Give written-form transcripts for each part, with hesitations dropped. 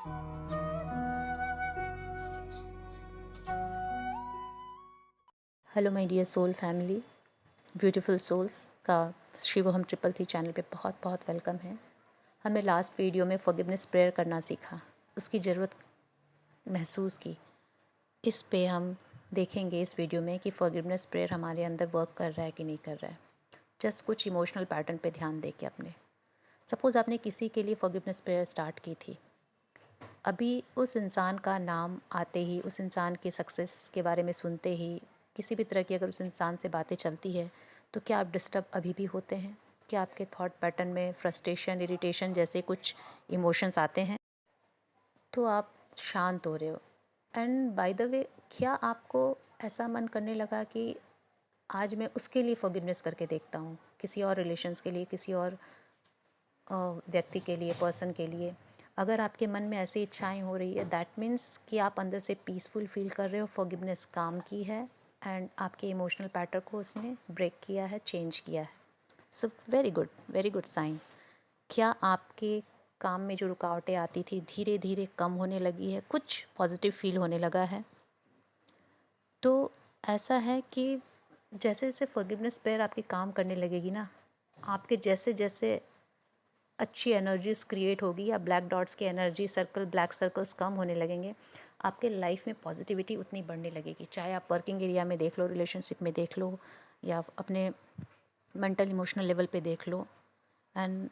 Hello my dear soul family, beautiful souls का Shivoham triple three channel पे बहुत बहुत वेलकम है। हमने लास्ट वीडियो में फॉरगिवनेस प्रेयर करना सीखा, उसकी ज़रूरत महसूस की। इस पे हम देखेंगे इस वीडियो में कि फॉरगिवनेस प्रेयर हमारे अंदर वर्क कर रहा है कि नहीं कर रहा है। जस्ट कुछ इमोशनल पैटर्न पे ध्यान दे के अपने सपोज़ आपने किसी के लिए फॉरगिवनेस प्रेयर स्टार्ट की थी। अभी उस इंसान का नाम आते ही, उस इंसान के सक्सेस के बारे में सुनते ही, किसी भी तरह की अगर उस इंसान से बातें चलती है, तो क्या आप डिस्टर्ब अभी भी होते हैं? क्या आपके थॉट पैटर्न में फ्रस्ट्रेशन, इरिटेशन जैसे कुछ इमोशंस आते हैं? तो आप शांत हो रहे हो। एंड बाय द वे, क्या आपको ऐसा मन करने लगा कि आज मैं उसके लिए फॉरगिवनेस करके देखता हूँ, किसी और रिलेशंस के लिए, किसी और व्यक्ति के लिए, पर्सन के लिए? अगर आपके मन में ऐसी इच्छाएं हो रही है, दैट मीन्स कि आप अंदर से पीसफुल फील कर रहे हो, फॉरगिवनेस काम की है एंड आपके इमोशनल पैटर्न को उसने ब्रेक किया है, चेंज किया है। So very good sign. क्या आपके काम में जो रुकावटें आती थी धीरे धीरे कम होने लगी है, कुछ पॉजिटिव फील होने लगा है? तो ऐसा है कि जैसे जैसे फॉरगिवनेस प्रेयर आपकी काम करने लगेगी ना, आपके जैसे जैसे अच्छी एनर्जीज क्रिएट होगी या ब्लैक डॉट्स की एनर्जी सर्कल, ब्लैक सर्कल्स कम होने लगेंगे, आपके लाइफ में पॉजिटिविटी उतनी बढ़ने लगेगी। चाहे आप वर्किंग एरिया में देख लो, रिलेशनशिप में देख लो, या अपने मेंटल इमोशनल लेवल पे देख लो। एंड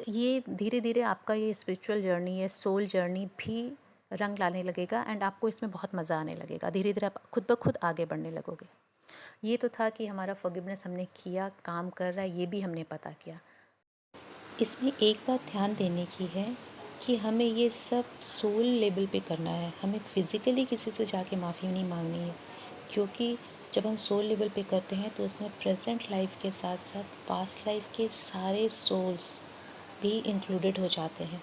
ये धीरे धीरे आपका ये स्पिरिचुअल जर्नी, ये सोल जर्नी भी रंग लाने लगेगा एंड आपको इसमें बहुत मज़ा आने लगेगा। धीरे धीरे आप खुद ब खुद आगे बढ़ने लगोगे। ये तो था कि हमारा फॉरगिवनेस हमने किया, काम कर रहा है, ये भी हमने पता किया। इसमें एक बात ध्यान देने की है कि हमें ये सब सोल लेवल पे करना है, हमें फ़िज़िकली किसी से जाके माफ़ी नहीं मांगनी है। क्योंकि जब हम सोल लेवल पे करते हैं तो उसमें प्रेजेंट लाइफ के साथ साथ पास्ट लाइफ के सारे सोल्स भी इंक्लूडेड हो जाते हैं।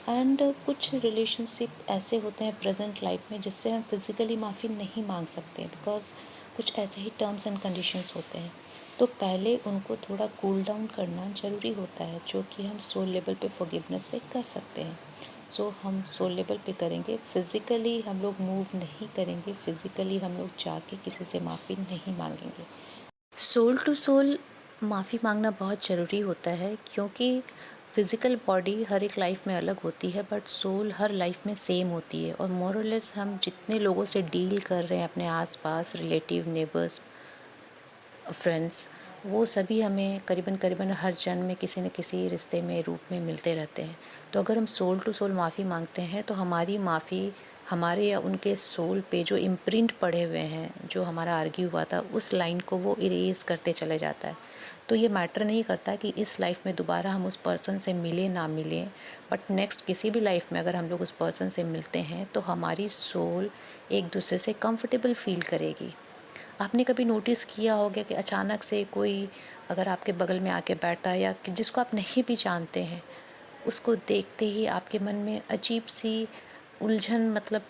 एंड कुछ रिलेशनशिप ऐसे होते हैं प्रेजेंट लाइफ में जिससे हम फिज़िकली माफ़ी नहीं मांग सकते, बिकॉज़ कुछ ऐसे ही टर्म्स एंड कंडीशंस होते हैं। तो पहले उनको थोड़ा कूल डाउन करना ज़रूरी होता है, जो कि हम सोल लेवल पे फॉरगिवनेस से कर सकते हैं। सो हम सोल लेवल पे करेंगे, फ़िज़िकली हम लोग मूव नहीं करेंगे, फ़िज़िकली हम लोग जाके किसी से माफ़ी नहीं मांगेंगे। सोल टू सोल माफ़ी मांगना बहुत ज़रूरी होता है, क्योंकि फ़िज़िकल बॉडी हर एक लाइफ में अलग होती है, बट सोल हर लाइफ में सेम होती है। और मोर और लेस हम जितने लोगों से डील कर रहे हैं, अपने आसपास, रिलेटिव, नेबर्स, फ्रेंड्स, वो सभी हमें करीबन करीबन हर जन्म में किसी न किसी रिश्ते में, रूप में मिलते रहते हैं। तो अगर हम सोल टू सोल माफ़ी मांगते हैं तो हमारी माफ़ी हमारे या उनके सोल पे जो इम्प्रिंट पड़े हुए हैं, जो हमारा आर्ग्यू हुआ था, उस लाइन को वो इरेज़ करते चले जाता है। तो ये मैटर नहीं करता कि इस लाइफ में दोबारा हम उस पर्सन से मिलें ना मिलें, बट नेक्स्ट किसी भी लाइफ में अगर हम लोग उस पर्सन से मिलते हैं तो हमारी सोल एक दूसरे से कंफर्टेबल फील करेगी। आपने कभी नोटिस किया होगा कि अचानक से कोई अगर आपके बगल में आके बैठता है, या जिसको आप नहीं भी जानते हैं, उसको देखते ही आपके मन में अजीब सी उलझन, मतलब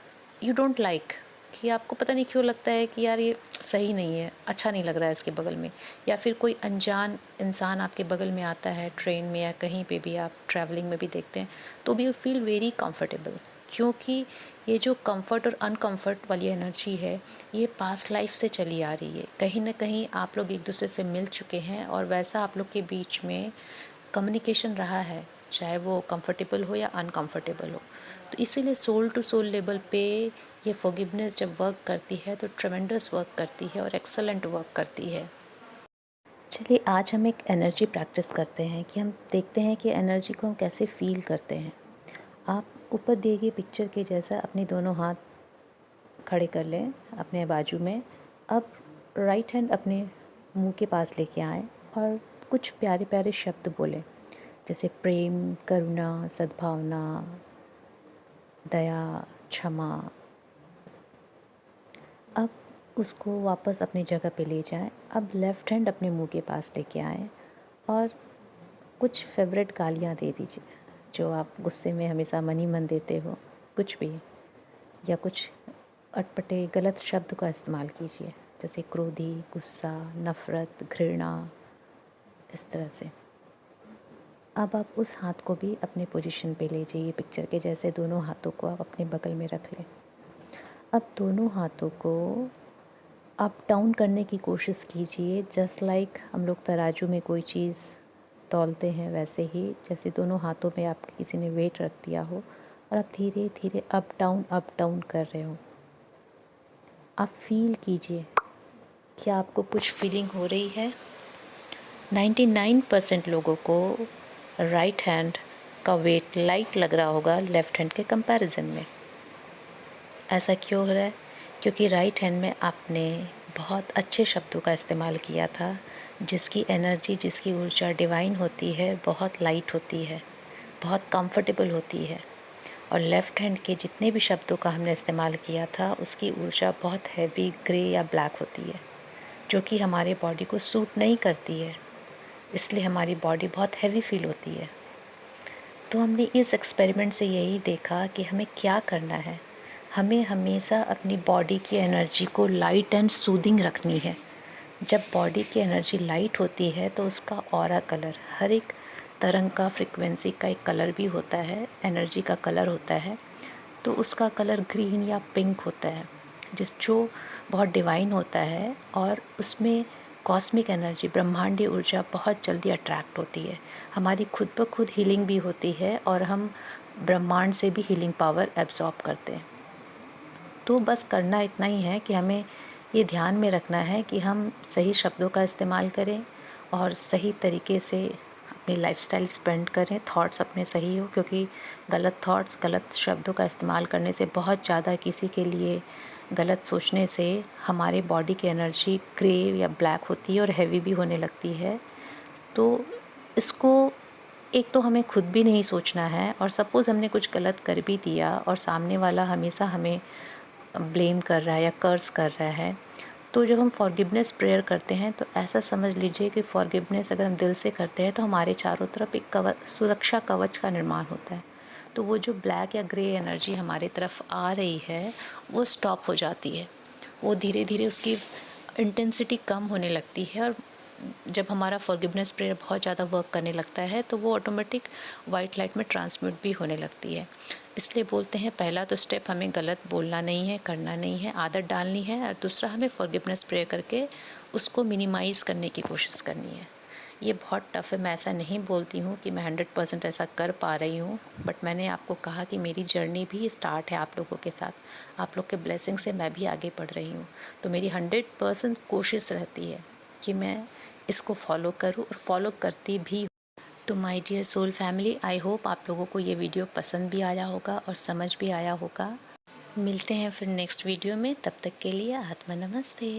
यू डोंट लाइक, कि आपको पता नहीं क्यों लगता है कि यार ये सही नहीं है, अच्छा नहीं लग रहा है इसके बगल में। या फिर कोई अनजान इंसान आपके बगल में आता है, ट्रेन में या कहीं पे भी आप ट्रैवलिंग में भी देखते हैं, तो भी यू फील वेरी कंफर्टेबल। क्योंकि ये जो कंफर्ट और अनकंफर्ट वाली एनर्जी है, ये पास्ट लाइफ से चली आ रही है। कहीं ना कहीं आप लोग एक दूसरे से मिल चुके हैं और वैसा आप लोग के बीच में कम्युनिकेशन रहा है, चाहे वो कंफर्टेबल हो या अनकंफर्टेबल हो। तो इसीलिए सोल टू सोल लेवल पे ये फॉरगिवनेस जब वर्क करती है तो ट्रेमेंडस वर्क करती है और एक्सेलेंट वर्क करती है। चलिए आज हम एक एनर्जी प्रैक्टिस करते हैं कि हम देखते हैं कि एनर्जी को हम कैसे फील करते हैं। आप ऊपर दिए गए पिक्चर के जैसा अपने दोनों हाथ खड़े कर लें अपने बाजू में। अब राइट हैंड अपने मुंह के पास लेके आएं और कुछ प्यारे प्यारे शब्द बोलें, जैसे प्रेम, करुणा, सद्भावना, दया, क्षमा। अब उसको वापस अपनी जगह पे ले जाएं। अब लेफ़्ट हैंड अपने मुंह के पास लेके आएं और कुछ फेवरेट गालियाँ दे दीजिए, जो आप गुस्से में हमेशा मन ही मन देते हो, कुछ भी, या कुछ अटपटे गलत शब्द का इस्तेमाल कीजिए, जैसे क्रोधी, गुस्सा, नफ़रत, घृणा, इस तरह से। अब आप उस हाथ को भी अपने पोजीशन पे ले जाइए, पिक्चर के जैसे दोनों हाथों को आप अपने बगल में रख लें। अब दोनों हाथों को अप डाउन करने की कोशिश कीजिए, जस्ट लाइक हम लोग तराजू में कोई चीज़ तौलते हैं, वैसे ही जैसे दोनों हाथों में आप किसी ने वेट रख दिया हो और आप धीरे धीरे अप डाउन कर रहे हो। आप फील कीजिए, क्या आपको कुछ फीलिंग हो रही है? 99% लोगों को राइट हैंड का वेट लाइट लग रहा होगा लेफ़्ट हैंड के कंपैरिजन में। ऐसा क्यों हो रहा है? क्योंकि राइट हैंड में आपने बहुत अच्छे शब्दों का इस्तेमाल किया था, जिसकी एनर्जी, जिसकी ऊर्जा डिवाइन होती है, बहुत लाइट होती है, बहुत कंफर्टेबल होती है। और लेफ़्ट हैंड के जितने भी शब्दों का हमने इस्तेमाल किया था, उसकी ऊर्जा बहुत हैवी ग्रे या ब्लैक होती है, जो कि हमारे बॉडी को सूट नहीं करती है, इसलिए हमारी बॉडी बहुत हैवी फील होती है। तो हमने इस एक्सपेरिमेंट से यही देखा कि हमें क्या करना है। हमें हमेशा अपनी बॉडी की एनर्जी को लाइट एंड सूदिंग रखनी है। जब बॉडी की एनर्जी लाइट होती है तो उसका ऑरा कलर, हर एक तरंग का, फ्रिक्वेंसी का एक कलर भी होता है, एनर्जी का कलर होता है। तो उसका कलर ग्रीन या पिंक होता है, जो बहुत डिवाइन होता है, और उसमें कॉस्मिक एनर्जी, ब्रह्मांडी ऊर्जा बहुत जल्दी अट्रैक्ट होती है। हमारी खुद ब खुद हीलिंग भी होती है और हम ब्रह्मांड से भी हीलिंग पावर एब्जॉर्ब करते हैं। तो बस करना इतना ही है कि हमें ये ध्यान में रखना है कि हम सही शब्दों का इस्तेमाल करें और सही तरीके से अपनी लाइफस्टाइल स्पेंड करें, थॉट्स अपने सही हो, क्योंकि गलत थॉट्स, गलत शब्दों का इस्तेमाल करने से, बहुत ज़्यादा किसी के लिए गलत सोचने से हमारे बॉडी की एनर्जी ग्रे या ब्लैक होती है और हैवी भी होने लगती है। तो इसको एक तो हमें खुद भी नहीं सोचना है, और सपोज़ हमने कुछ गलत कर भी दिया और सामने वाला हमेशा हमें ब्लेम कर रहा है या कर्स कर रहा है, तो जब हम फॉरगिवनेस प्रेयर करते हैं तो ऐसा समझ लीजिए कि फॉरगिवनेस अगर हम दिल से करते हैं तो हमारे चारों तरफ एक सुरक्षा कवच का निर्माण होता है। तो वो जो ब्लैक या ग्रे एनर्जी हमारे तरफ आ रही है, वो स्टॉप हो जाती है, वो धीरे धीरे उसकी इंटेंसिटी कम होने लगती है। और जब हमारा फॉरगिवनेस प्रेयर बहुत ज़्यादा वर्क करने लगता है तो वो ऑटोमेटिक वाइट लाइट में ट्रांसमिट भी होने लगती है। इसलिए बोलते हैं पहला तो स्टेप हमें गलत बोलना नहीं है, करना नहीं है, आदत डालनी है, और दूसरा हमें फॉरगिवनेस प्रेयर करके उसको मिनिमाइज़ करने की कोशिश करनी है। ये बहुत टफ़ है, मैं ऐसा नहीं बोलती हूँ कि मैं 100% ऐसा कर पा रही हूँ, बट मैंने आपको कहा कि मेरी जर्नी भी स्टार्ट है आप लोगों के साथ। आप लोग के ब्लेसिंग से मैं भी आगे बढ़ रही हूँ, तो मेरी 100% कोशिश रहती है कि मैं इसको फॉलो करूँ और फॉलो करती भी हूँ। तो my dear soul family, I hope आप लोगों को ये वीडियो पसंद भी आया होगा और समझ भी आया होगा। मिलते हैं फिर नेक्स्ट वीडियो में, तब तक के लिए आत्मा नमस्ते।